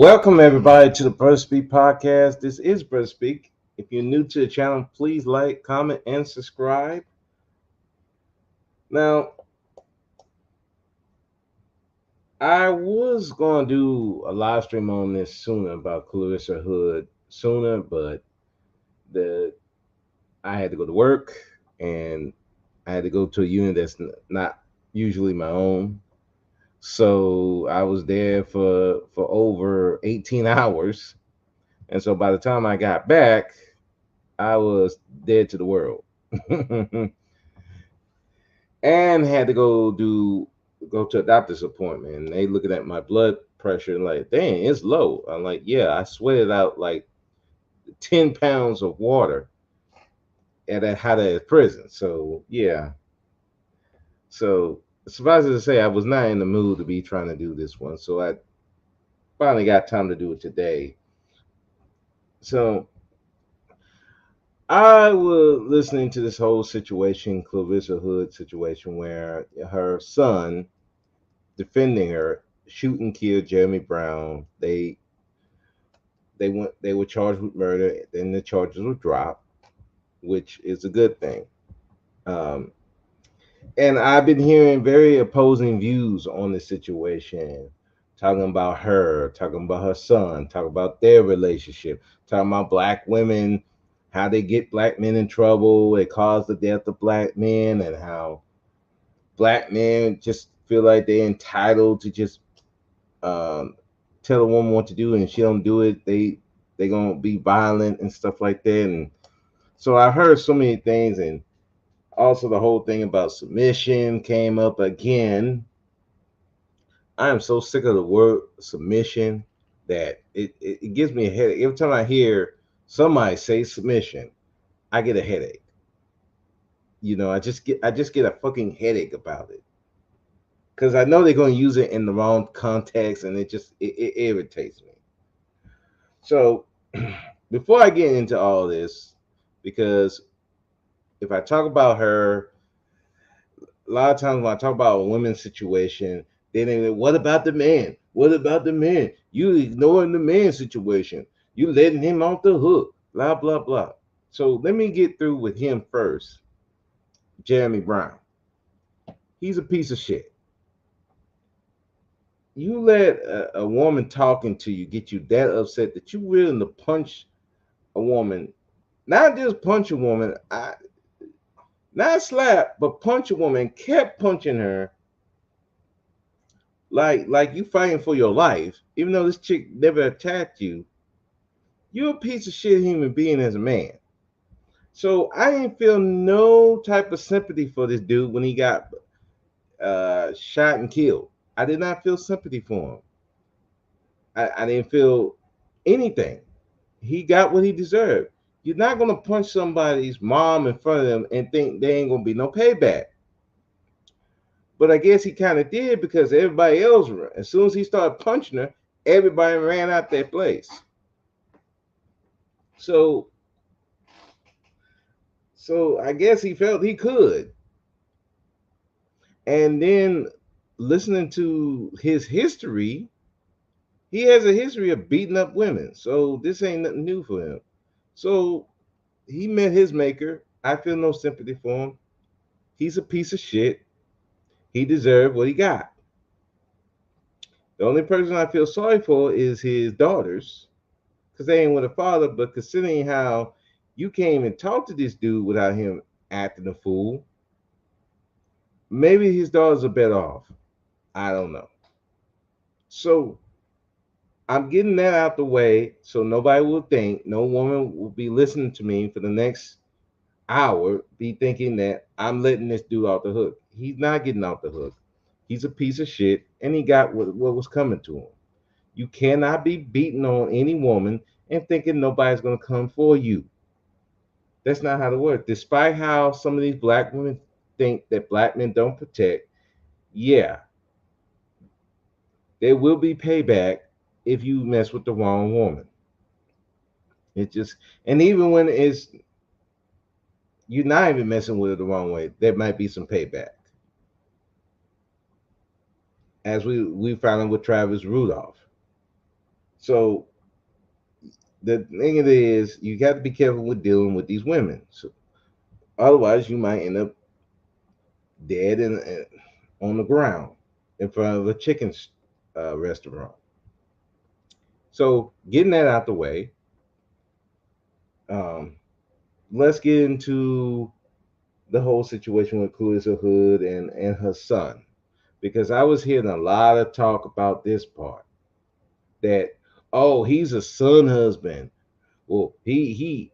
Welcome everybody to the Brother Speak podcast. This is Brother Speak. If you're new to the channel, please like, comment, and subscribe. Now, I was gonna do a live stream on this sooner about Carlishia Hood sooner, but the I had to go to work and I had to go to a unit that's not usually my own. So I was there for over 18 hours. And so by the time I got back, I was dead to the world. And had to go to a doctor's appointment. And they looking at my blood pressure and like, dang, it's low. I'm like, yeah, I sweated out like 10 pounds of water at a hot ass prison. So yeah. So suffice it to say, I was not in the mood to be trying to do this one. So I finally got time to do it today. So I was listening to this whole situation, Carlishia Hood situation, where her son defending her, shoot and kill Jeremy Brown. They were charged with murder. Then the charges were dropped, which is a good thing. Um, and I've been hearing very opposing views on the situation, talking about her, talking about her son, talking about their relationship, talking about black women, how they get black men in trouble, they cause the death of black men, and how black men just feel like they're entitled to just um, tell a woman what to do, and if she don't do it, they gonna be violent and stuff like that. And so I heard so many things, and also the whole thing about submission came up again. I am so sick of the word submission that it gives me a headache. Every time I hear somebody say submission, I get a headache. I just get a fucking headache about it because I know they're going to use it in the wrong context, and it irritates me. So before I get into all this, because if I talk about her, a lot of times when I talk about a women's situation, then what about the man? What about the man? You ignoring the man situation. You letting him off the hook. Blah blah blah. So let me get through with him first. Jeremy Brown. He's a piece of shit. You let a woman talking to you get you that upset that you willing to punch a woman, not just punch a woman, not slap, but punch a woman, kept punching her like you fighting for your life, even though this chick never attacked you. You're a piece of shit human being as a man. So I didn't feel no type of sympathy for this dude when he got shot and killed. I did not feel sympathy for him. I didn't feel anything. He got what he deserved. You're not gonna punch somebody's mom in front of them and think there ain't gonna be no payback. But I guess he kind of did because everybody else, as soon as he started punching her, everybody ran out that place. So, so I guess he felt he could. And then listening to his history, he has a history of beating up women. So this ain't nothing new for him. So he met his maker. I feel no sympathy for him. He's a piece of shit. He deserved what he got. The only person I feel sorry for is his daughters, because they ain't with a father. But considering how you can't even talk to this dude without him acting a fool, maybe his daughters are better off. I don't know. So I'm getting that out the way so nobody will think, no woman will be listening to me for the next hour, be thinking that I'm letting this dude off the hook. He's not getting off the hook. He's a piece of shit, and he got what was coming to him. You cannot be beating on any woman and thinking nobody's going to come for you. That's not how it works. Despite how some of these black women think that black men don't protect, yeah, there will be payback if you mess with the wrong woman. It just, and even when it's you're not even messing with it the wrong way, there might be some payback. As we found out with Travis Rudolph. So the thing it is, you got to be careful with dealing with these women. So otherwise, you might end up dead on the ground in front of a chicken restaurant. So getting that out the way, um, let's get into the whole situation with Carlishia Hood and her son, because I was hearing a lot of talk about this part that, oh, he's a son husband. Well, he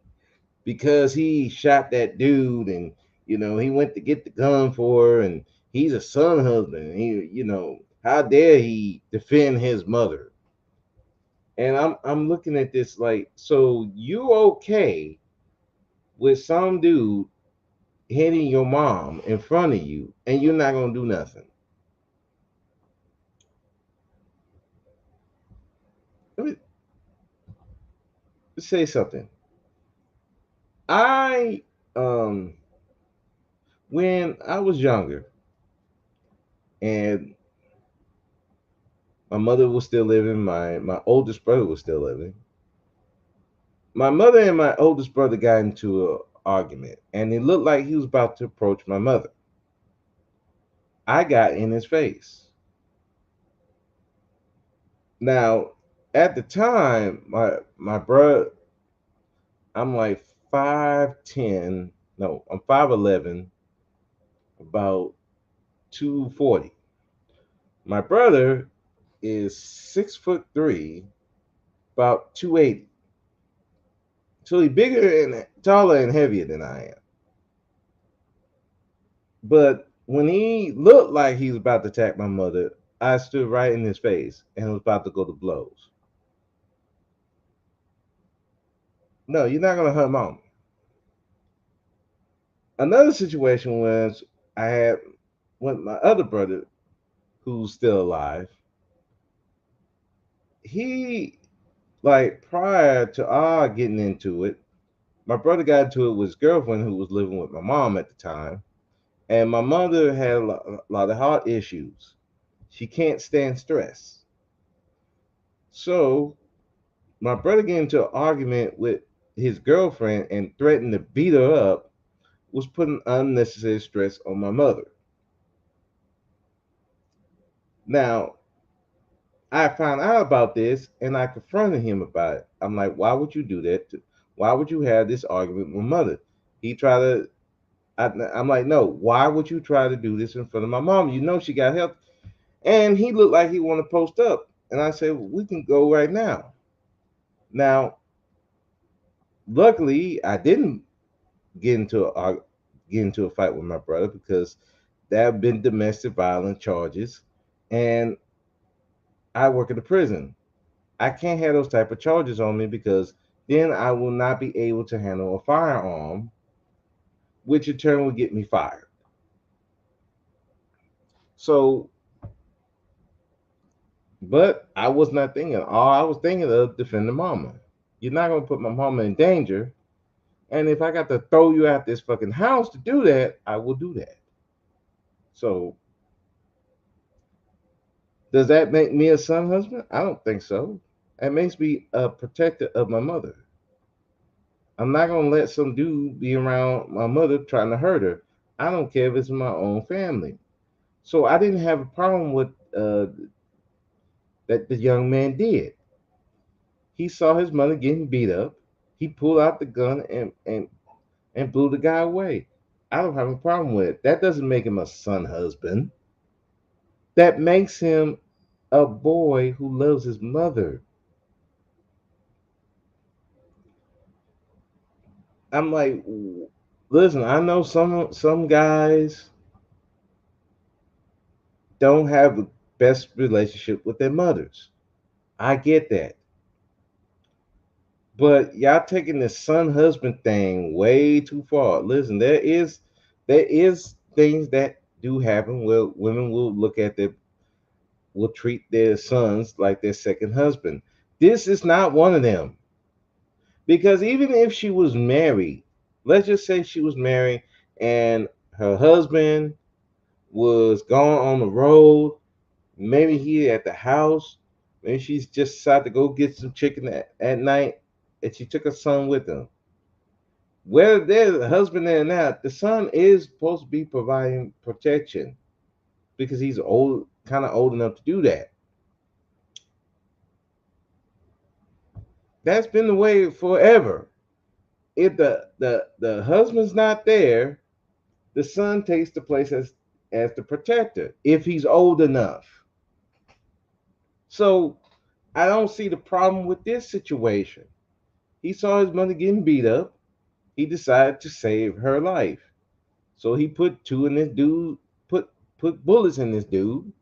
because he shot that dude, and he went to get the gun for her, and he's a son husband. He, how dare he defend his mother? And I'm looking at this like, so you okay with some dude hitting your mom in front of you, and you're not gonna do nothing? Let me say something. I when I was younger and my mother was still living, my oldest brother was still living. My mother and my oldest brother got into an argument, and it looked like he was about to approach my mother. I got in his face. Now, at the time, my brother, I'm like 5'10". No, I'm 5'11", about 240. My brother is 6'3", about 280. So he's bigger and taller and heavier than I am. But when he looked like he was about to attack my mother, I stood right in his face and was about to go to blows. No, you're not gonna hurt mom. Another situation was I had with my other brother who's still alive. He, like, prior to our getting into it, my brother got into it with his girlfriend who was living with my mom at the time. And my mother had a lot of heart issues. She can't stand stress. So my brother get into an argument with his girlfriend and threatened to beat her up, was putting unnecessary stress on my mother. Now, I found out about this and I confronted him about it. I'm like, why would you do that? Why would you have this argument with my mother? He tried to, I'm like, no, why would you try to do this in front of my mom? You know she got help. And he looked like he wanted to post up. And I said, well, we can go right now. Now, luckily, I didn't get into a fight with my brother because there have been domestic violence charges, and I work at a prison. I can't have those type of charges on me because then I will not be able to handle a firearm, which in turn will get me fired. So, but I was not thinking. All I was thinking of defending mama. You're not gonna put my mama in danger, and if I got to throw you out this fucking house to do that, I will do that. So does that make me a son husband? I don't think so. It makes me a protector of my mother. I'm not gonna let some dude be around my mother trying to hurt her. I don't care if it's my own family. So I didn't have a problem with that the young man did. He saw his mother getting beat up. He pulled out the gun and blew the guy away. I don't have a problem with it. That doesn't make him a son husband. That makes him a boy who loves his mother. I'm like, listen, I know some guys don't have the best relationship with their mothers. I get that. But y'all taking this son husband thing way too far. Listen, there is things that do happen where women will treat their sons like their second husband. This is not one of them. Because even if she was married, let's just say she was married and her husband was gone on the road, maybe he at the house, Maybe she's just decided to go get some chicken at night, and she took her son with her. Whether there's a husband there or not, the son is supposed to be providing protection because he's old, kind of old enough to do that. That's been the way forever. If the husband's not there, the son takes the place as the protector if he's old enough. So I don't see the problem with this situation. He saw his mother getting beat up. He decided to save her life. So he put two in this dude, put bullets in this dude.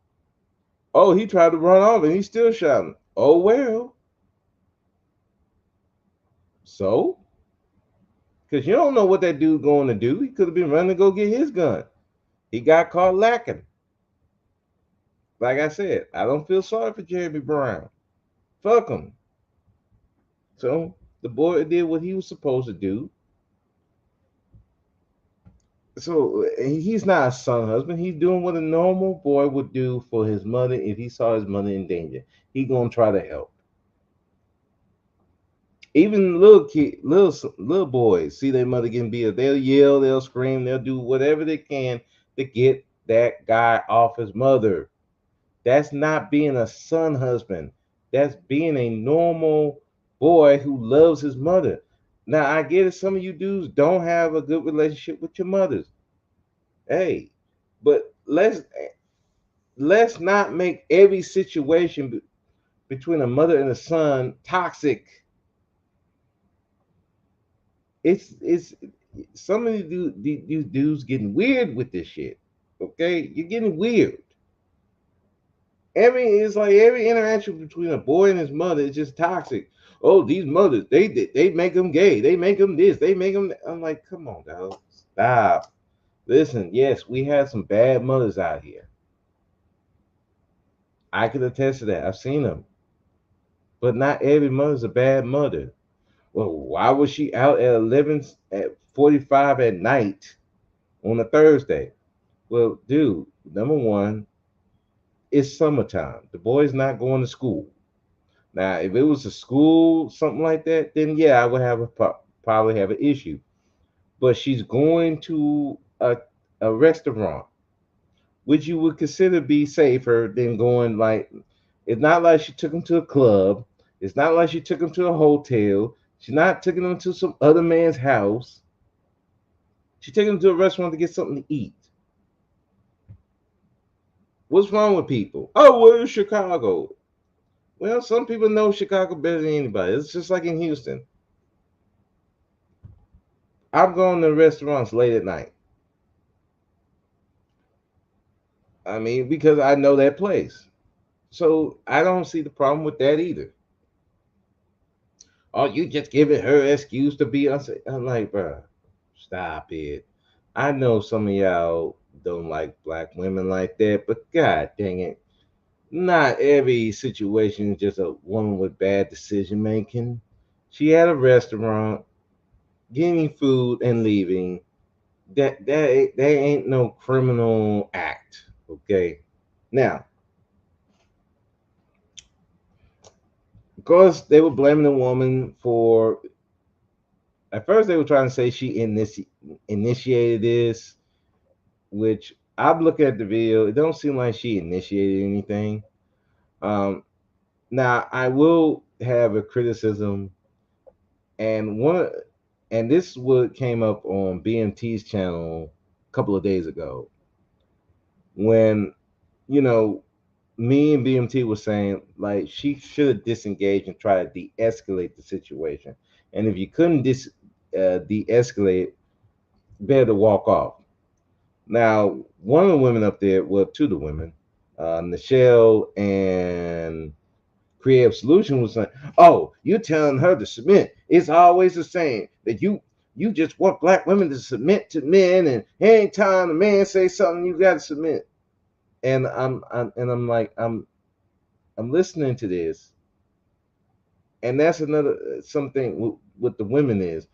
Oh, he tried to run off and he's still shouting. Oh well. So? Because you don't know what that dude going to do. He could have been running to go get his gun. He got caught lacking. Like I said, I don't feel sorry for Jeremy Brown. Fuck him. So the boy did what he was supposed to do. So he's not a son husband. He's doing what a normal boy would do for his mother if he saw his mother in danger. He gonna try to help. Even little boys see their mother getting beat up. They'll yell, they'll scream, they'll do whatever they can to get that guy off his mother. That's not being a son husband. That's being a normal boy who loves his mother. Now I get it. Some of you dudes don't have a good relationship with your mothers. Hey, but let's not make every situation between a mother and a son toxic. It's some of these dudes getting weird with this shit. Okay, you're getting weird. Every interaction between a boy and his mother is just toxic. Oh, these mothers, they make them gay. They make them this. They make them. I'm like, come on, dog, stop. Listen, yes, we have some bad mothers out here. I can attest to that. I've seen them, but not every mother's a bad mother. Well, why was she out at 11:45 at night on a Thursday? Well, dude, number one, it's summertime. The boy's not going to school. Now, if it was a school, something like that, then yeah, I would have probably have an issue. But she's going to a restaurant, which you would consider be safer than going like. It's not like she took him to a club. It's not like she took him to a hotel. She's not taking him to some other man's house. She took him to a restaurant to get something to eat. What's wrong with people? Oh, we're in Chicago. Well, some people know Chicago better than anybody. It's just like in Houston. I'm going to restaurants late at night. I mean, because I know that place. So I don't see the problem with that either. Oh, you just giving her excuse to be unsafe. I'm like, bro, stop it. I know some of y'all don't like black women like that, but god dang it. Not every situation is just a woman with bad decision making. She had a restaurant, getting food and leaving. That ain't no criminal act. Okay. Now, of course, they were blaming the woman for. At first, they were trying to say she initiated this, which I'm looking at the video. It don't seem like she initiated anything. Um, Now, I will have a criticism, and and this what came up on BMT's channel a couple of days ago when you know me and BMT was saying like she should have disengaged and try to de-escalate the situation, and if you couldn't de-escalate, better walk off. Now, one of the women up there, well, two of the women, Nichelle and Creative Solution was saying, "Oh, you're telling her to submit. It's always the same. That you just want black women to submit to men, and anytime a man say something, you got to submit." And I'm like, I'm listening to this, and that's another something with the women is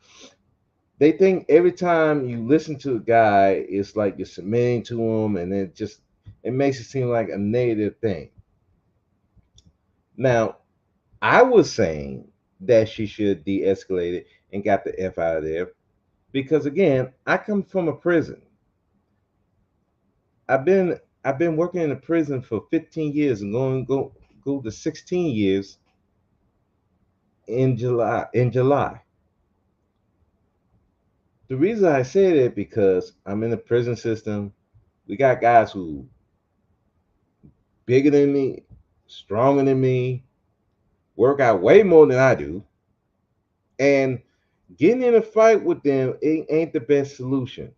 they think every time you listen to a guy, it's like you're submitting to him, and it makes it seem like a negative thing. Now, I was saying that she should de-escalate it and got the F out of there because again, I come from a prison. I've been working in a prison for 15 years and go to 16 years in July. The reason I say that because I'm in the prison system. We got guys who bigger than me, stronger than me, work out way more than I do, and getting in a fight with them ain't the best solution.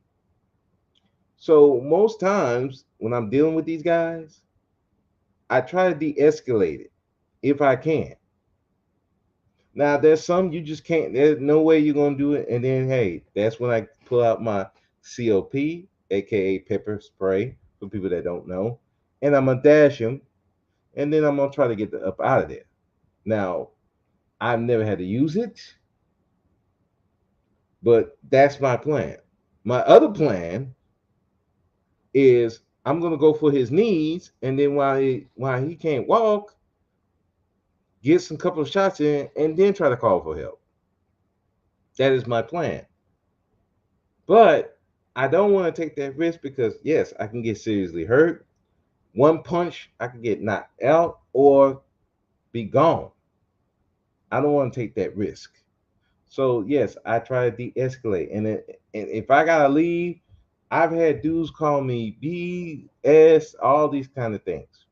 So most times when I'm dealing with these guys, I try to de-escalate it if I can. Now there's some you just can't. There's no way you're gonna do it, and then hey, that's when I pull out my COP, aka pepper spray, for people that don't know, and I'm gonna dash them, and then I'm gonna try to get the up out of there. Now I've never had to use it, but that's my plan. My other plan is I'm gonna go for his knees, and then while he can't walk, get some couple of shots in, and then try to call for help. That is my plan. But I don't want to take that risk because yes, I can get seriously hurt. One punch, I can get knocked out or be gone. I don't want to take that risk. So yes, I try to de-escalate, and if I gotta leave, I've had dudes call me BS, all these kind of things.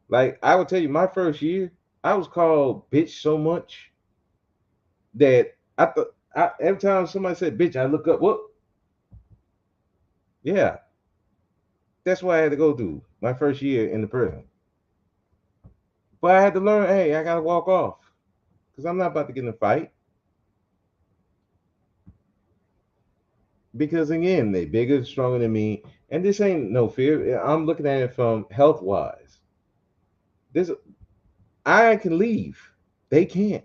Like I would tell you, my first year, I was called bitch so much that I thought every time somebody said bitch, I look up. What? Yeah, that's what I had to go through my first year in the prison. But I had to learn. Hey, I gotta walk off because I'm not about to get in a fight. Because again, they bigger, stronger than me, and this ain't no fear. I'm looking at it from health wise. This I can leave, they can't.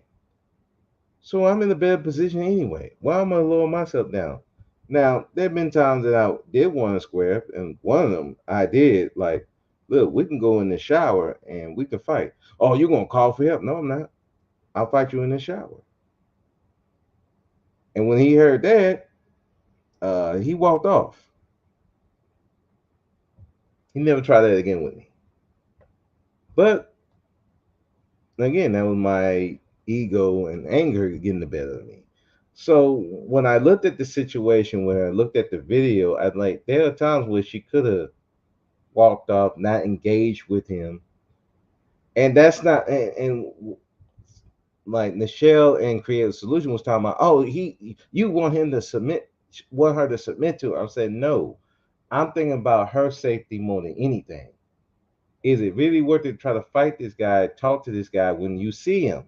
So I'm in a better position anyway. Why am I lower myself down? Now there have been times that I did want to square up, and one of them I did like, look, we can go in the shower and we can fight. Oh, you're gonna call for help? No, I'm not. I'll fight you in the shower. And when he heard that, he walked off. He never tried that again with me. But again, that was my ego and anger getting the better of me. So when I looked at the situation, when I looked at the video, I'd like there are times where she could have walked off, not engaged with him, and that's not and like Nichelle and Creative Solution was talking about. Oh, you want him to submit, want her to submit to. I said no. I'm thinking about her safety more than anything. Is it really worth it to try to fight this guy, talk to this guy when you see him?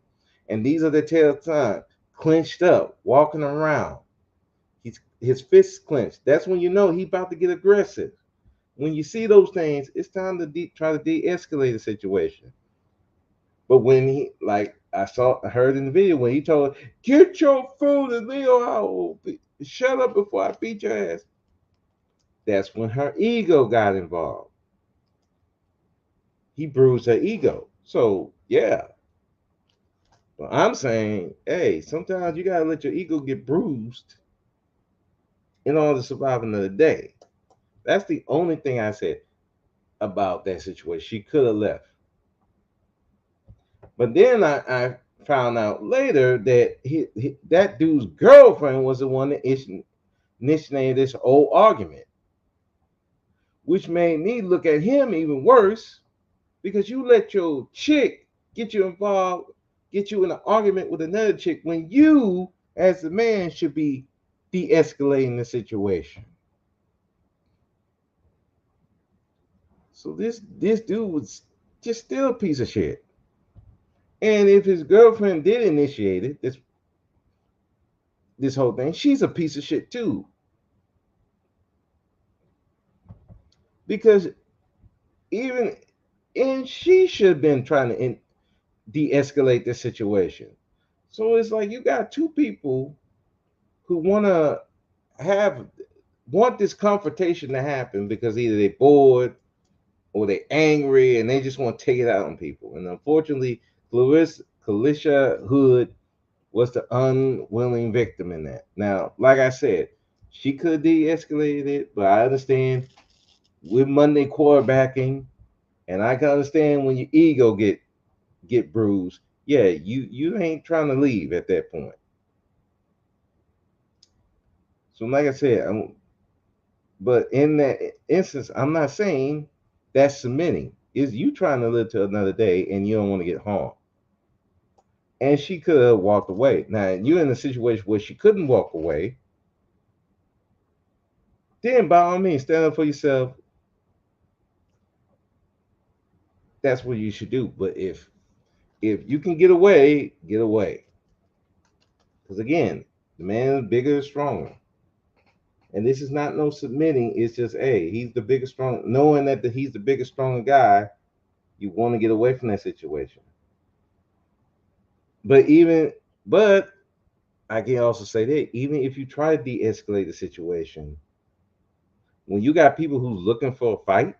And these are the tell signs, clenched up, walking around. His fists clenched. That's when you know he's about to get aggressive. When you see those things, it's time to try to de-escalate the situation. But when he, like I heard in the video when he told her, "Get your food and leave your house. Shut up before I beat your ass." That's when her ego got involved. He bruised her ego. So yeah, but I'm saying, hey, sometimes you gotta let your ego get bruised in order to survive another day. That's the only thing I said about that situation. She could have left. But then I found out later that that dude's girlfriend was the one that initiated this whole argument, which made me look at him even worse because you let your chick get you involved, get you in an argument with another chick when you, as the man, should be de-escalating the situation. So this dude was just still a piece of shit. And if his girlfriend did initiate it, this whole thing, she's a piece of shit too. Because even and she should have been trying to de-escalate the situation. So it's like you got two people who have want this confrontation to happen because either they bored or they angry and they just want to take it out on people. And unfortunately, Carlishia Hood was the unwilling victim in that. Now, like I said, she could de-escalate it, but I understand with Monday quarterbacking, and I can understand when your ego get bruised. Yeah, you ain't trying to leave at that point. So, like I said, but in that instance, I'm not saying that's submitting. Is you trying to live to another day and you don't want to get harmed? And she could have walked away. Now you're in a situation where she couldn't walk away. Then by all means, stand up for yourself. That's what you should do. But if you can get away, get away. Because again, the man is bigger and stronger. And this is not no submitting. It's just, hey, he's the biggest, strong. Knowing that he's the biggest, stronger guy, you want to get away from that situation. But even, but I can also say that even if you try to de-escalate the situation, when you got people who's looking for a fight,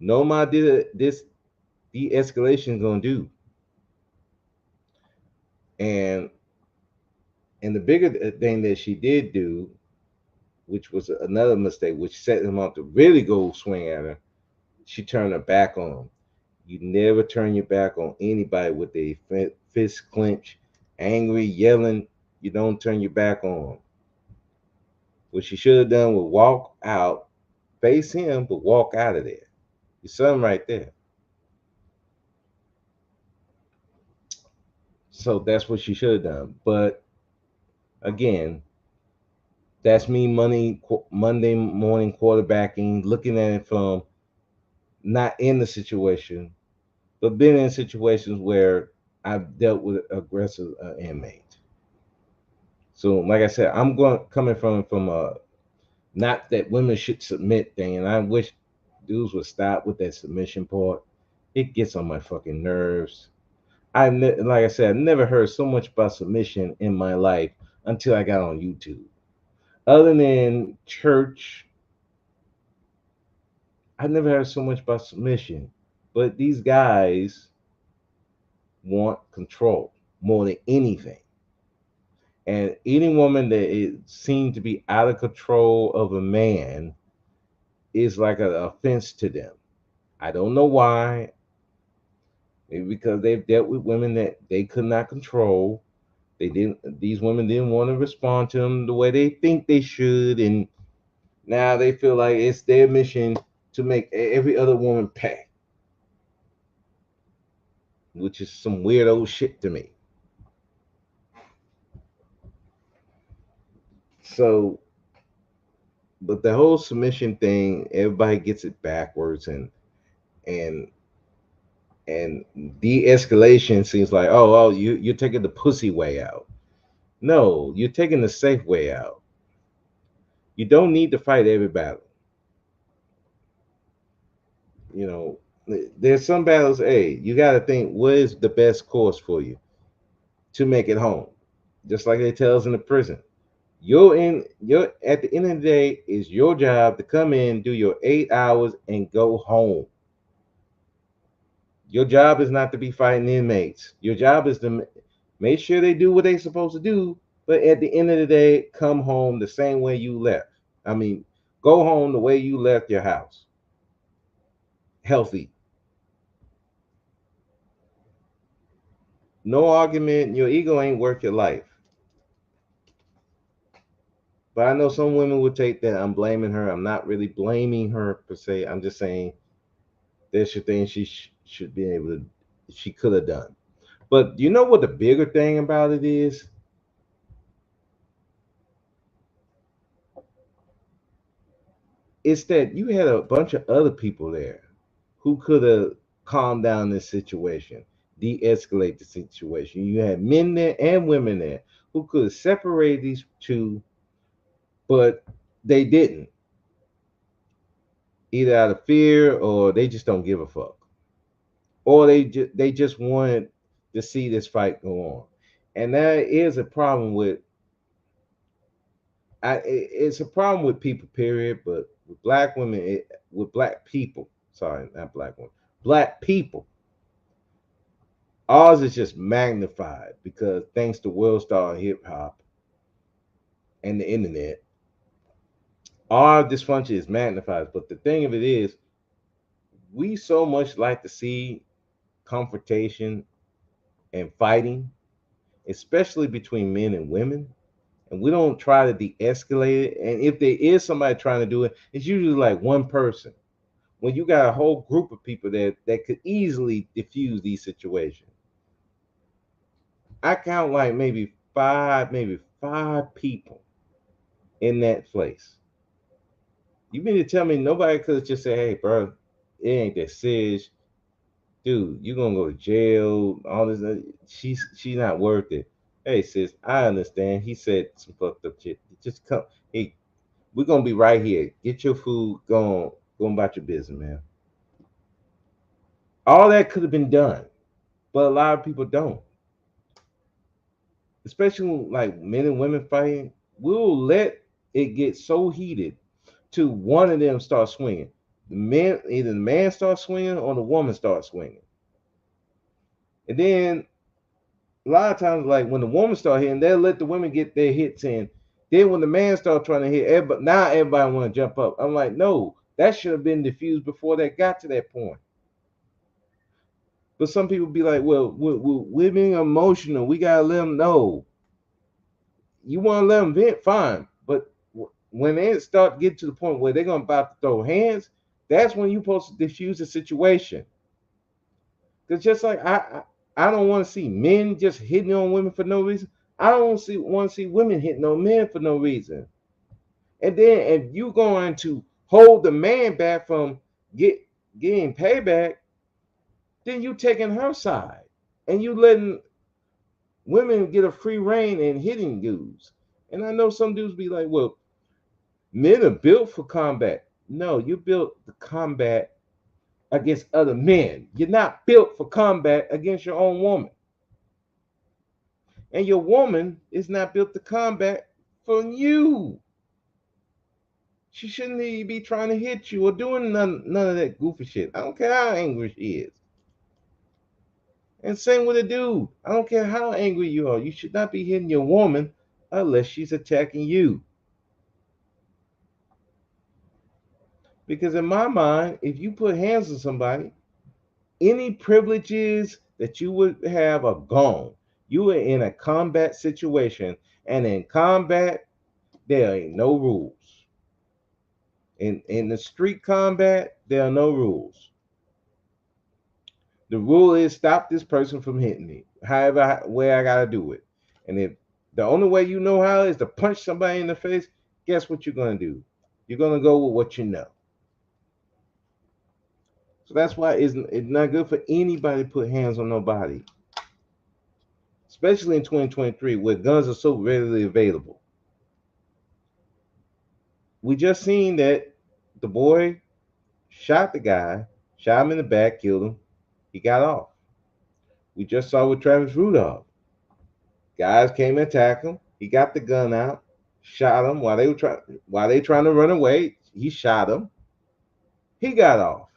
no matter this de-escalation is gonna do. And and the bigger thing that she did do, which was another mistake, which set him up to really go swing at her, she turned her back on him. You never turn your back on anybody with a fist clench, angry, yelling. You don't turn your back on them. What she should have done was walk out, face him, but walk out of there. Your son right there. So that's what she should have done. But again, that's me Monday morning quarterbacking, looking at it from not in the situation, but been in situations where I've dealt with aggressive inmates. So, like I said, I'm going coming from a not that women should submit thing, and I wish dudes would stop with that submission part. It gets on my fucking nerves. Like I said, I've never heard so much about submission in my life until I got on YouTube. Other than church, I never heard so much about submission. But these guys want control more than anything. And any woman that is seen to be out of control of a man is like an offense to them. I don't know why. Maybe because they've dealt with women that they could not control. They didn't. These women didn't want to respond to them the way they think they should, and now they feel like it's their mission to make every other woman pay, which is some weird old shit to me. So, but the whole submission thing, everybody gets it backwards, and and de-escalation seems like, oh, you're taking the pussy way out. No, you're taking the safe way out. You don't need to fight every battle. You know, there's some battles. Hey, you got to think what is the best course for you to make it home. Just like they tell us in the prison, you're at the end of the day is your job to come in, do your 8 hours, and go home. Your job is not to be fighting inmates. Your job is to make sure they do what they're supposed to do, but at the end of the day, come home the same way you left. I mean, go home the way you left your house, healthy. No argument. Your ego ain't worth your life. But I know some women would take that. I'm blaming her. I'm not really blaming her per se. I'm just saying there's your thing should be able to, she could have done. But you know what the bigger thing about it is? It's that you had a bunch of other people there who could have calmed down this situation, de escalate the situation. You had men there and women there who could have separated these two, but they didn't, either out of fear or they just don't give a fuck. Or they just wanted to see this fight go on. And that is a problem with it's a problem with people, period. But With black women, with black people. Sorry, not black women. Black people. Ours is just magnified because thanks to world star hip hop and the internet, our dysfunction is magnified. But the thing of it is, we so much like to see confrontation and fighting, especially between men and women. And we don't try to de-escalate it. And if there is somebody trying to do it, it's usually like one person. When you got a whole group of people that could easily diffuse these situations. I count like maybe five people in that place. You mean to tell me nobody could just say, "Hey, bro, it ain't that serious, dude. You're gonna go to jail. All this. She's not worth it." Hey, sis, I understand. He said some fucked up shit. Just come. Hey, we're gonna be right here. Get your food. Go about your business, man. All that could have been done, but a lot of people don't. Especially like men and women fighting. We'll let it get so heated to one of them start swinging. Either the man starts swinging or the woman starts swinging. And then a lot of times, like when the woman start hitting, they'll let the women get their hits in. Then when the man start trying to hit, now everybody want to jump up. I'm like, no, that should have been diffused before that got to that point. But some people be like, well, we're being emotional. We gotta let them know. You want to let them vent, fine. But when they start getting to the point where they're gonna about to throw hands, that's when you're supposed to diffuse the situation. Because just like I don't want to see men just hitting on women for no reason. I don't want to see women hitting on men for no reason. And then if you going to hold the man back from getting payback, then you taking her side and you letting women get a free reign and hitting dudes. And I know some dudes be like, well, men are built for combat. No, you built the combat against other men. You're not built for combat against your own woman. And your woman is not built to combat for you. She shouldn't be trying to hit you or doing none of that goofy shit. I don't care how angry she is. And same with a dude. I don't care how angry you are. You should not be hitting your woman unless she's attacking you. Because in my mind, if you put hands on somebody, any privileges that you would have are gone. You are in a combat situation, and in combat, there ain't no rules. In the street combat, there are no rules. The rule is stop this person from hitting me, however way I gotta do it. And if the only way you know how is to punch somebody in the face, guess what you're gonna do? You're gonna go with what you know. So that's why it's not good for anybody to put hands on nobody, especially in 2023 where guns are so readily available. We just seen that the boy shot the guy, shot him in the back, killed him. He got off. We just saw with Travis Rudolph. Guys came and attacked him. He got the gun out, shot him while they trying to run away. He shot him. He got off.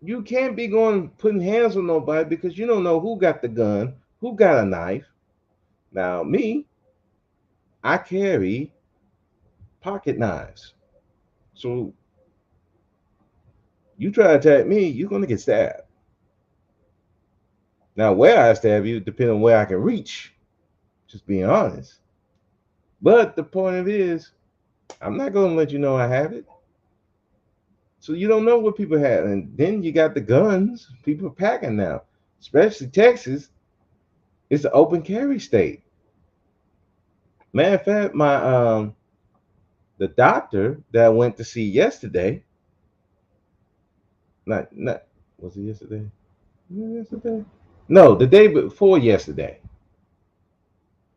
You can't be going putting hands on nobody because you don't know who got the gun, who got a knife. Now me, I carry pocket knives. So you try to attack me, you're gonna get stabbed. Now where I stab you depends on where I can reach. Just being honest. But the point of it is, I'm not gonna let you know I have it. So you don't know what people have. And then you got the guns. People are packing now. Especially Texas. It's an open carry state. Matter of fact, my the doctor that I went to see yesterday, not was it yesterday? Yesterday? No, the day before yesterday.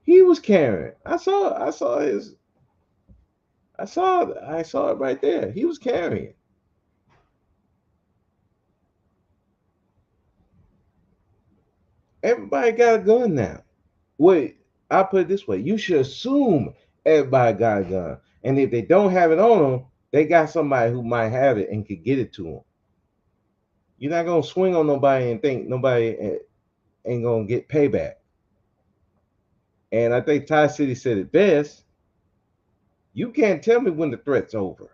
He was carrying. I saw it right there. He was carrying. Everybody got a gun now. Wait, I'll put it this way. You should assume Everybody got a gun. And if they don't have it on them, they got somebody who might have it and could get it to them. You're not gonna swing on nobody and think nobody ain't gonna get payback. And I think Ty City said it best. You can't tell me when the threat's over.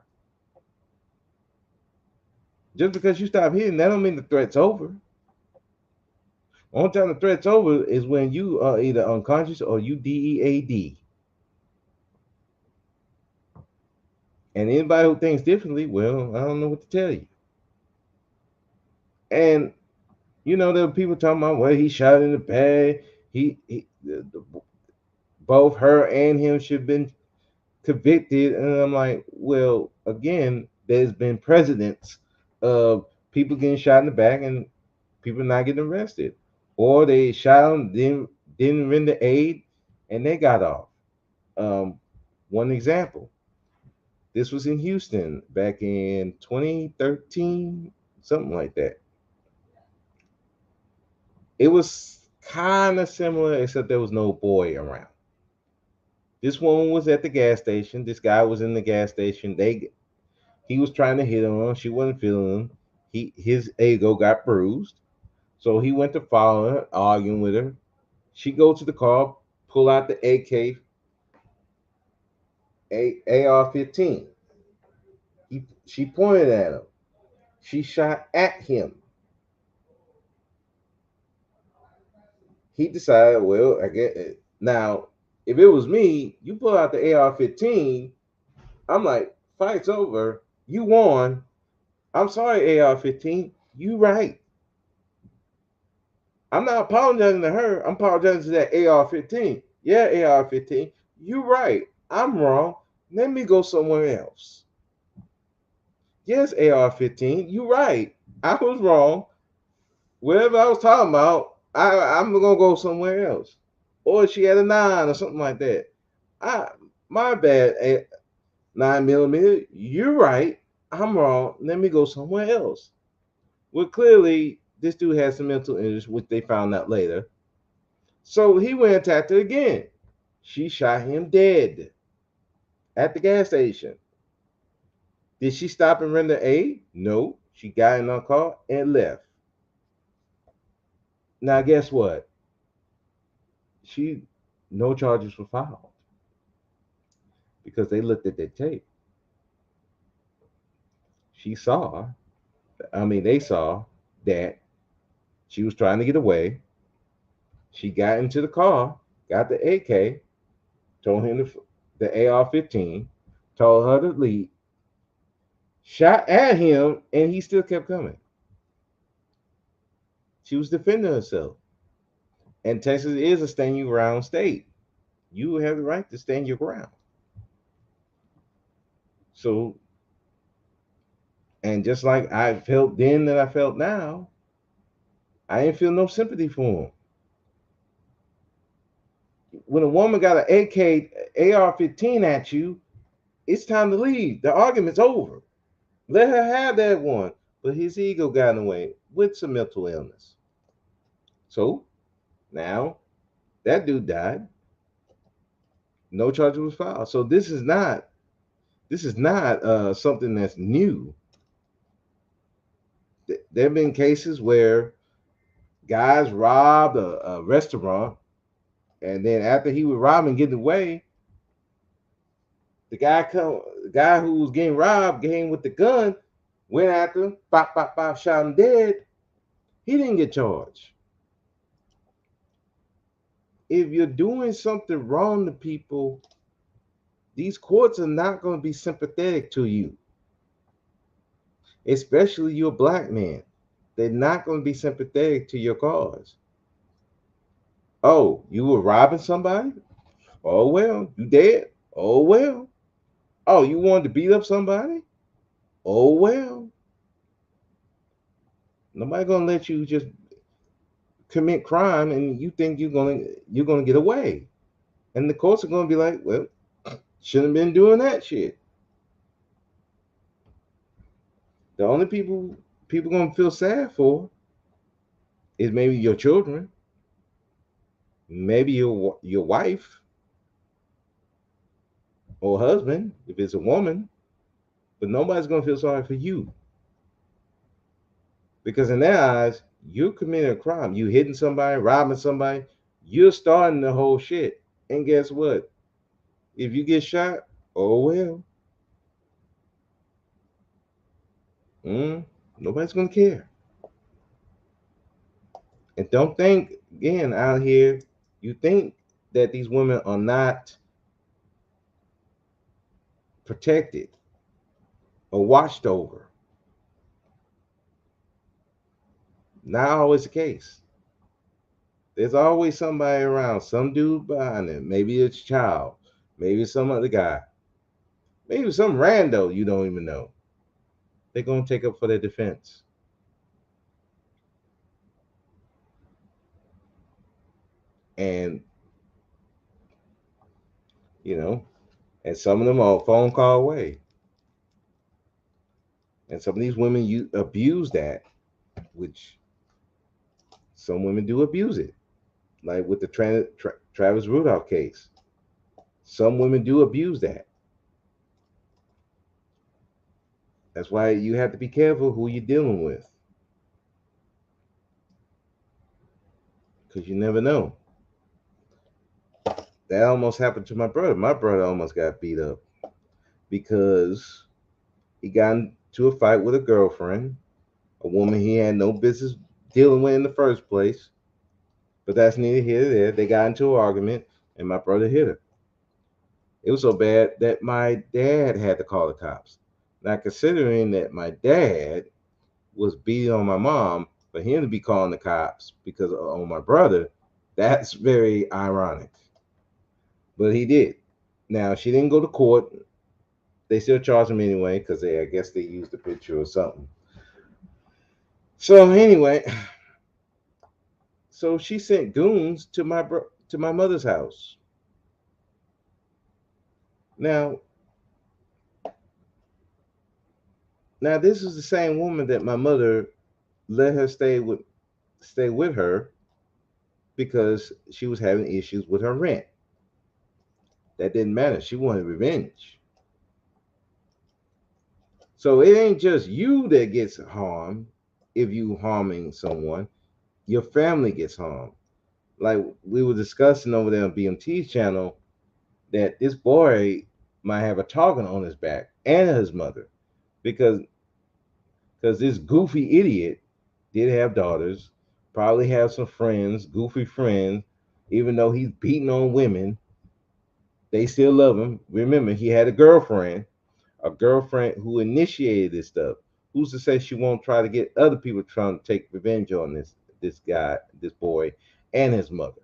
Just because you stop hitting, that don't mean the threat's over. Only time the threat's over is when you are either unconscious or you DEAD. And anybody who thinks differently, well, I don't know what to tell you. And there were people talking about, well, he shot in the back. Both her and him should have been convicted. And I'm like, well, again, there's been precedents of people getting shot in the back and people not getting arrested, or they shot them, didn't render aid, and they got off. One example: this was in Houston back in 2013, something like that. It was kind of similar, except there was no boy around. This woman was at the gas station. This guy was in the gas station. He was trying to hit on her. She wasn't feeling him. His ego got bruised. So he went to follow her, arguing with her. She goes to the car, pull out the AR-15. She pointed at him. She shot at him. He decided, well, I get it. Now, if it was me, you pull out the AR-15, I'm like, fight's over. You won. I'm sorry, AR-15. You right. I'm not apologizing to her. I'm apologizing to that AR-15. Yeah, AR-15. You right. I'm wrong. Let me go somewhere else. Yes, AR-15. You right. I was wrong. Whatever I was talking about, I'm gonna go somewhere else. Or she had a 9 or something like that. My bad. 9mm. You're right. I'm wrong. Let me go somewhere else. Well, clearly this dude had some mental illness, which they found out later. So he went and attacked her again. She shot him dead at the gas station. Did she stop and render aid? No. She got in her car and left. Now, guess what? No charges were filed because they looked at the tape. They saw that she was trying to get away. She got into the car, got the AK, told him the AR-15, told her to leave, shot at him, and he still kept coming. She was defending herself. And Texas is a stand your ground state. You have the right to stand your ground. So, and just like I felt then that I felt now, I ain't feel no sympathy for him. When a woman got an AR-15 at you, it's time to leave. The argument's over. Let her have that one. But his ego got in the way with some mental illness. So now that dude died. No charge was filed. So this is not something that's new. There have been cases where guys robbed a restaurant, and then after he was robbing, getting away, the guy who was getting robbed, came with the gun, went after him, pop, pop, pop, shot him dead. He didn't get charged. If you're doing something wrong to people, these courts are not going to be sympathetic to you, especially you're a black man. They're not going to be sympathetic to your cause. Oh, you were robbing somebody? Oh, well, you dead? Oh, well. Oh, you wanted to beat up somebody? Oh, well. Nobody going to let you just commit crime and you think you're gonna get away. And the courts are going to be like, well, shouldn't have been doing that shit. The only people going to feel sad for is maybe your children, maybe your wife, or husband if it's a woman, but nobody's gonna feel sorry for you because in their eyes, you're committing a crime. You hitting somebody, robbing somebody, you're starting the whole shit. And guess what? If you get shot, oh well, mm, nobody's gonna care. And don't think again out here. You think that these women are not protected or watched over. Not always the case. There's always somebody around, some dude behind them. Maybe it's a child, maybe some other guy, maybe some rando you don't even know. They're gonna take up for their defense. And you know, and some of them are a phone call away. And some of these women you abuse that, which some women do abuse it, like with the Travis Rudolph case. Some women do abuse that. That's why you have to be careful who you're dealing with, because you never know. That almost happened to my brother. My brother almost got beat up because he got into a fight with a girlfriend, a woman he had no business dealing with in the first place. But that's neither here nor there. They got into an argument, and my brother hit her. It was so bad that my dad had to call the cops. Now, considering that my dad was beating on my mom, for him to be calling the cops because on my brother, that's very ironic. But he did. Now, she didn't go to court. They still charged him anyway because I guess they used the picture or something. So anyway, so she sent goons to to my mother's house. Now, now this is the same woman that my mother let her stay with her because she was having issues with her rent. That didn't matter. She wanted revenge. So it ain't just you that gets harmed if you harming someone. Your family gets harmed. Like we were discussing over there on BMT's channel, that this boy might have a target on his back and his mother because this goofy idiot did have daughters, probably have some friends, goofy friends. Even though he's beating on women, they still love him. Remember, he had a girlfriend who initiated this stuff. Who's to say she won't try to get other people trying to take revenge on this guy, this boy, and his mother?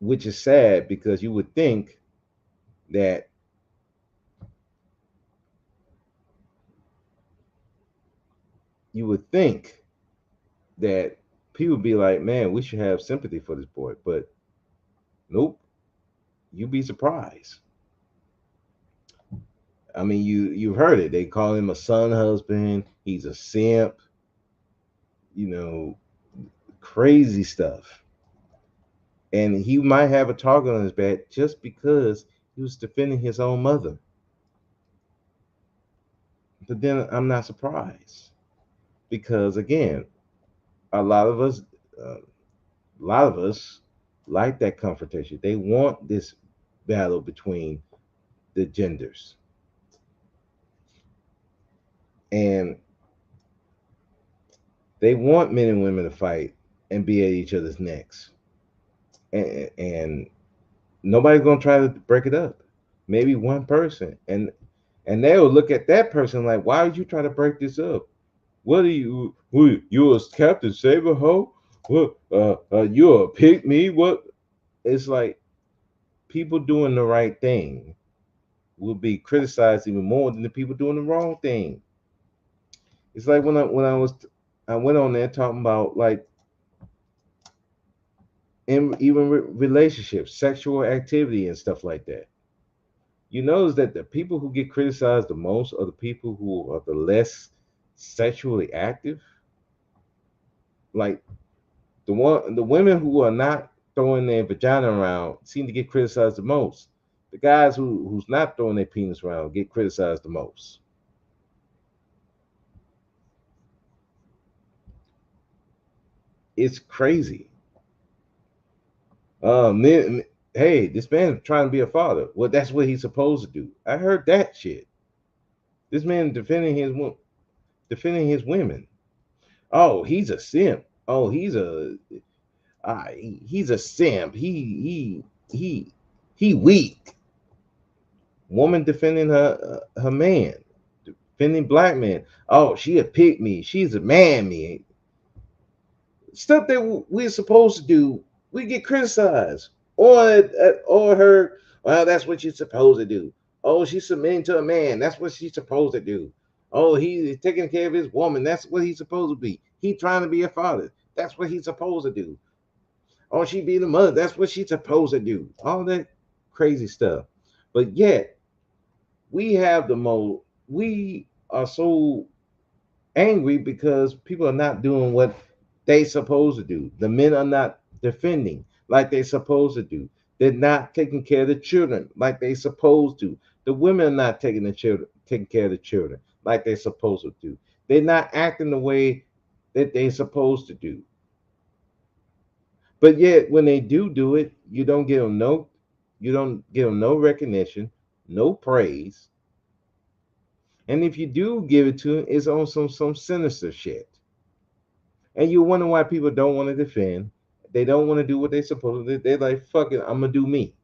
Which is sad because that you would think that people would be like, man, we should have sympathy for this boy, but nope. You'd be surprised. I mean, you've heard it. They call him a son husband. He's a simp. You know, crazy stuff. And he might have a target on his back just because he was defending his own mother. But then I'm not surprised because again, a lot of us, a lot of us like that confrontation. They want this battle between the genders, and they want men and women to fight and be at each other's necks. And nobody's gonna try to break it up. Maybe one person, and they'll look at that person like, why would you try to break this up? What are you? Who you a Captain Saber ho? What? You a pick me? What? It's like people doing the right thing will be criticized even more than the people doing the wrong thing. It's like I went on there talking about like in even relationships, sexual activity and stuff like that. You notice that the people who get criticized the most are the people who are the less sexually active. Like the women who are not throwing their vagina around seem to get criticized the most. The guys who's not throwing their penis around get criticized the most. It's crazy. Men, hey, this man trying to be a father. Well, that's what he's supposed to do. I heard that shit. This man defending his women. Oh, he's a simp. Oh, he's a simp. He weak. Woman defending her man, defending black man. Oh, she a pick me. She's a man me. Stuff that we're supposed to do, we get criticized or her. Well, that's what you're supposed to do. Oh, she's submitting to a man. That's what she's supposed to do. Oh, he's taking care of his woman. That's what he's supposed to be. He trying to be a father. That's what he's supposed to do. Oh, she being a mother. That's what she's supposed to do. All that crazy stuff. But yet, we have the most. We are so angry because people are not doing what they supposed to do. The men are not defending like they supposed to do. They're not taking care of the children like they supposed to. The women are not taking care of the children like they supposed to do. They're not acting the way that they supposed to do. But yet, when they do it, you don't give them no recognition, no praise, and if you do give it to them, it's on some sinister shit. And you wonder why people don't want to defend. They don't want to do what they're supposed to do. They're like, fuck it, I'm gonna do me.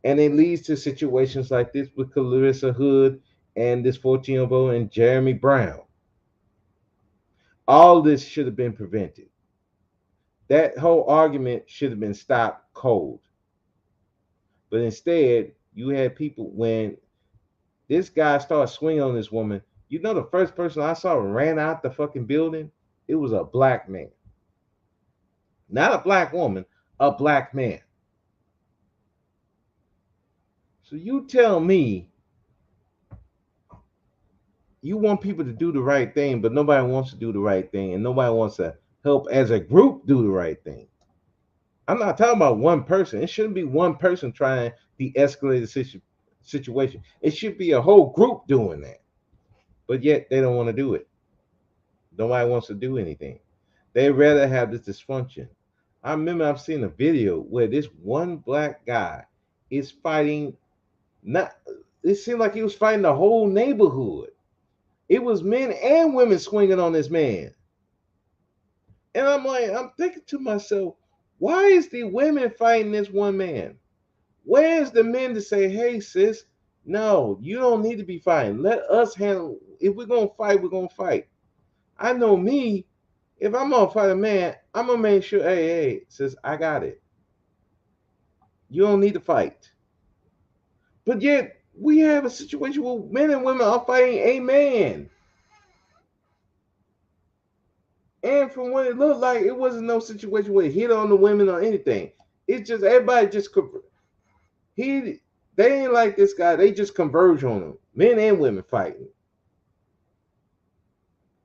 And it leads to situations like this with Carlishia Hood and this 14-year-old boy and Jeremy Brown. All this should have been prevented. That whole argument should have been stopped cold. But instead, you had people when this guy started swinging on this woman. You know, the first person I saw ran out the fucking building. It was a black man, not a black woman, a black man. So you tell me you want people to do the right thing, but nobody wants to do the right thing, and nobody wants to help as a group do the right thing. I'm not talking about one person. It shouldn't be one person trying to de-escalate the situation. It should be a whole group doing that. But yet they don't want to do it. Nobody wants to do anything. They rather have this dysfunction. I remember I've seen a video where this one black guy is fighting. Not. It seemed like he was fighting the whole neighborhood. It was men and women swinging on this man. And I'm like, I'm thinking to myself, why is the women fighting this one man? Where's the men to say, hey, sis, no, you don't need to be fighting. Let us handle. If we're gonna fight, we're gonna fight. I know me. If I'm gonna fight a man, I'm gonna make sure, hey, sis, I got it. You don't need to fight. But yet we have a situation where men and women are fighting a man. And from what it looked like, it wasn't no situation where he hit on the women or anything. It's just everybody just he they ain't like this guy. They just converge on him. Men and women fighting.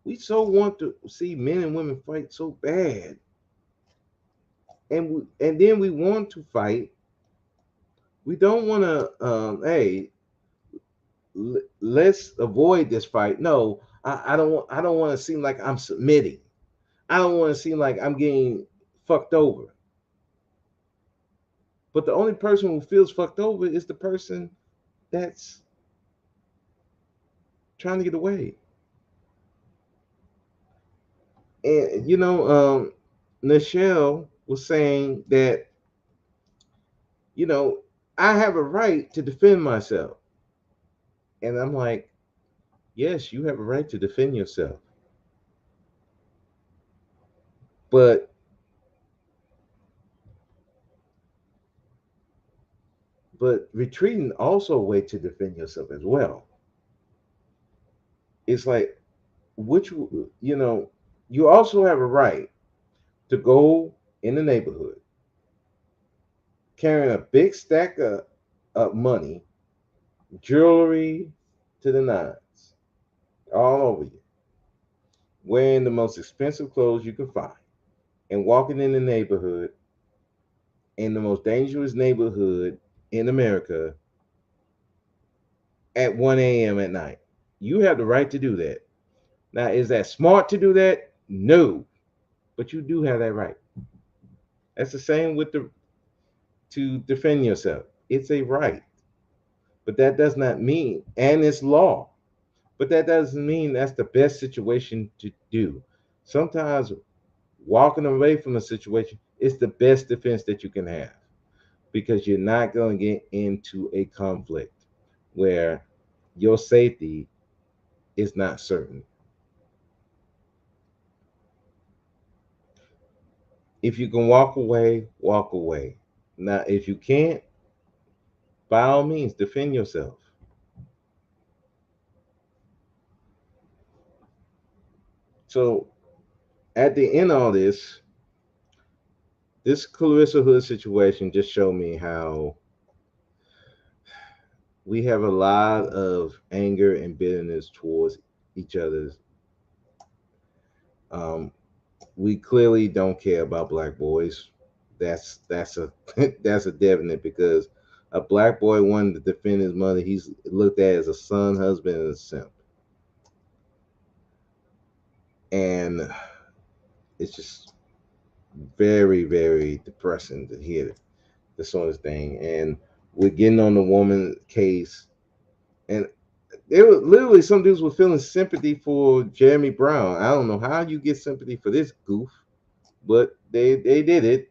We so want to see men and women fight so bad, and then we want to fight. We don't want to. Hey, let's avoid this fight. No, I don't want. I don't want to seem like I'm submitting. I don't want to seem like I'm getting fucked over. But the only person who feels fucked over is the person that's trying to get away. And Nichelle was saying that you know I have a right to defend myself, and I'm like, yes, you have a right to defend yourself, but retreating also a way to defend yourself as well. It's like which you also have a right to go in the neighborhood carrying a big stack of money, jewelry to the nines, all over you, wearing the most expensive clothes you can find, and walking in the neighborhood in the most dangerous neighborhood in America at 1 a.m. at night. You have the right to do that. Now, is that smart to do that? No, but you do have that right. That's the same with the to defend yourself. It's a right, but that does not mean, and it's law, but that doesn't mean that's the best situation to do. Sometimes walking away from a situation is the best defense that you can have because you're not going to get into a conflict where your safety is not certain. If you can walk away, walk away. Now, if you can't, by all means, defend yourself. So, at the end of all this Clarissa Hood situation just showed me how we have a lot of anger and bitterness towards each other. Um, we clearly don't care about black boys. That's a that's a definite because a black boy wanted to defend his mother. He's looked at as a son, husband, and a simp, and it's just very very depressing to hear this sort of thing. And we're getting on the woman case, and there were literally some dudes were feeling sympathy for Jeremy Brown. I don't know how you get sympathy for this goof, but they did it,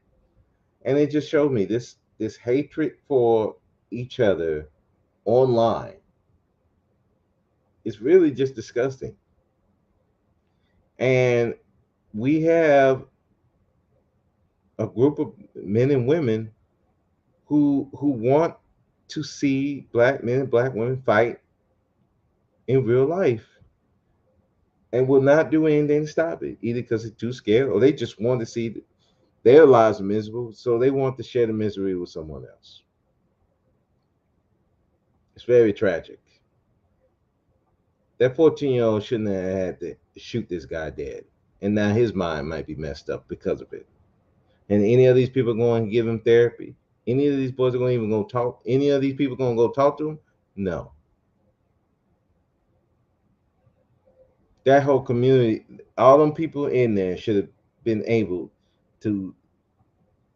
and it just showed me this hatred for each other online is really just disgusting. And we have a group of men and women who want to see black men and black women fight in real life and will not do anything to stop it, either because they're too scared or they just want to see their lives miserable, so they want to share the misery with someone else. It's very tragic. That 14-year-old shouldn't have had to shoot this guy dead. And now his mind might be messed up because of it. And any of these people going to give him therapy? Any of these boys are going to even go talk? Any of these people going to go talk to him? No. That whole community, all them people in there should have been able to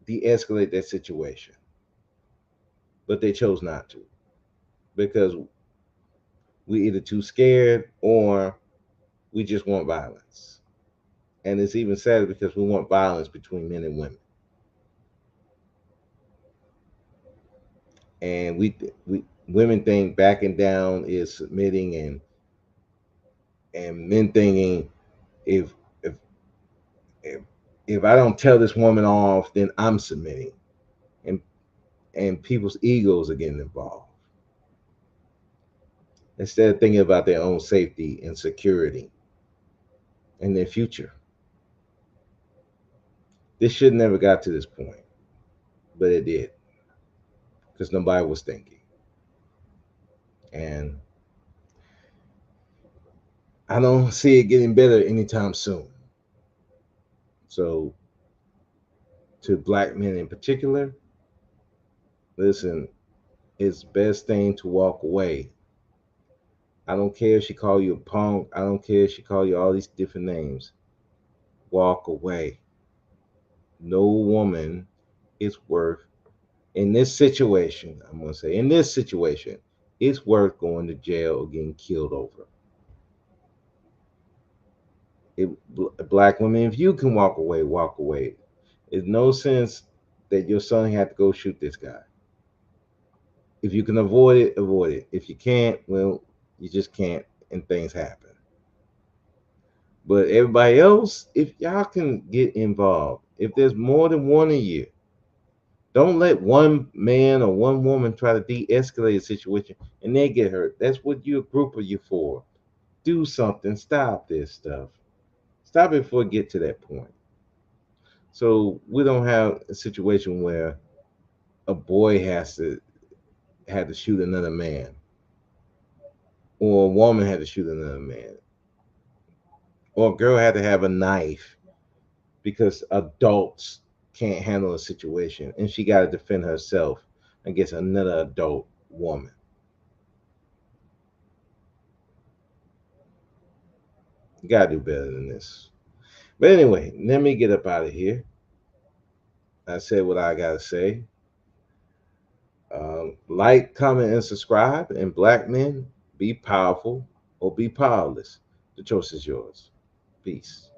de-escalate that situation, but they chose not to because we either too scared or we just want violence. And it's even sadder because we want violence between men and women. And we women think backing down is submitting, and men thinking if if if, if I don't tell this woman off, then I'm submitting, and people's egos are getting involved instead of thinking about their own safety and security and their future. This should never got to this point, but it did because nobody was thinking. And I don't see it getting better anytime soon. So, to black men in particular, listen, it's best thing to walk away. I don't care if she call you a punk. I don't care if she call you all these different names. Walk away. No woman is worth in this situation. I'm gonna say in this situation, it's worth going to jail or getting killed over. It, black women, if you can walk away, walk away. There's no sense that your son had to go shoot this guy. If you can avoid it, avoid it. If you can't, well, you just can't, and things happen. But everybody else, if y'all can get involved, if there's more than one of you, don't let one man or one woman try to de-escalate a situation and they get hurt. That's what you a group of you for. Do something. Stop this stuff. Stop it before it get to that point. So we don't have a situation where a boy has to had to shoot another man, or a woman had to shoot another man, or a girl had to have a knife because adults can't handle a situation and she got to defend herself against another adult woman. You got to do better than this. But anyway, let me get up out of here. I said what I got to say. Like, comment, and subscribe. And black men, be powerful or be powerless. The choice is yours. Peace.